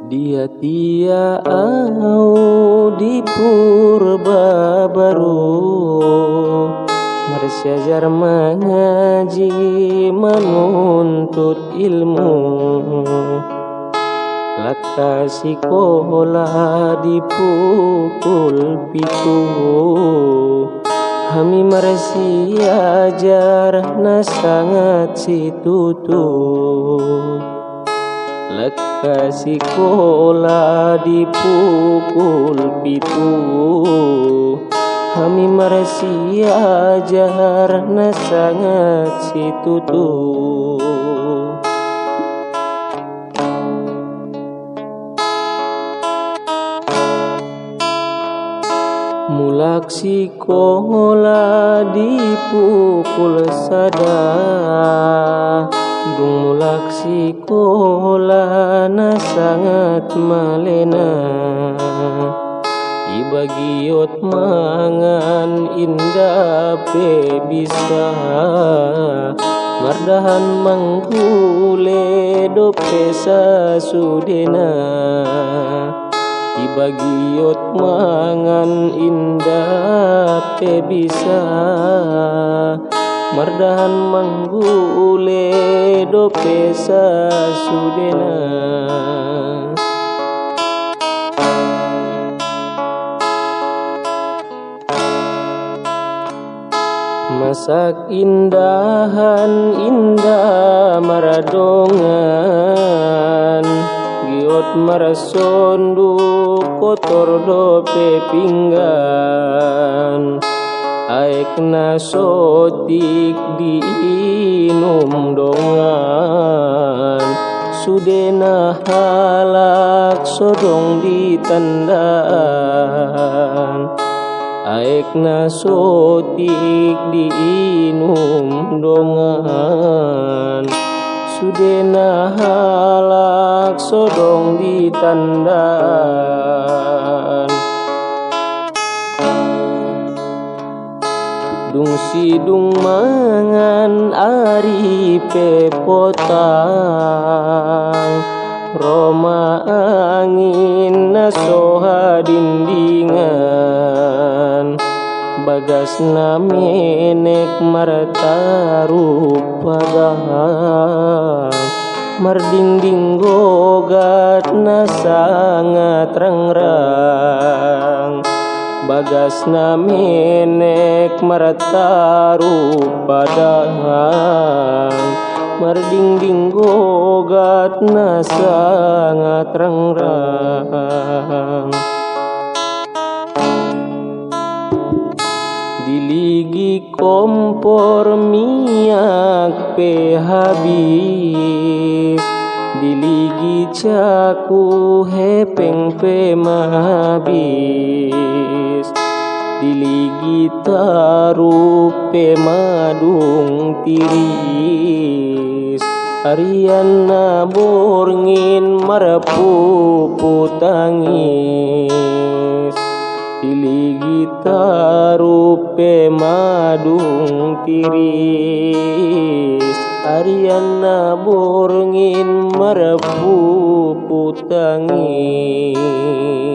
Dia tia au di purba baru, bersyajar mengaji menuntut ilmu. Laka sikola dipukul pitu, kami mersi ajar na sangat situtu. Laka sikola dipukul pitu, kami mersi ajar na sangat situtu. Mulak sikola dipukul sada, dung mulak sikola na sangat malena. Ibagiot mangan indah pe bisa, mardahan manggule dope sasudena. Ibagiot mangan indah pe bisa, mardahan manggule dope sasudena. Masak indahan indah maradongan, giot marasondu kotor dope pinggan. Aek na sotik diinum dongan, sudena halak sodong ditandaan. Aek na sotik diinum dongan, sudena halak sodong ditandaan. Dung sidung mangan ari pe potang, roma angin na soha dindingan. Bagas na menek martaru padang, mardingding gogat na sangat rangrang. Bagas na menek martaru padang, mardingding gogat na sangat rangrang. Diligi kompor minyak pe habis, diligi caku hepeng pe mabis. Diligi taru pe madung tiris, harian na borngin marapupu tangis. Diligi taru pe madung tiris, harian na borngin marapupu tangis.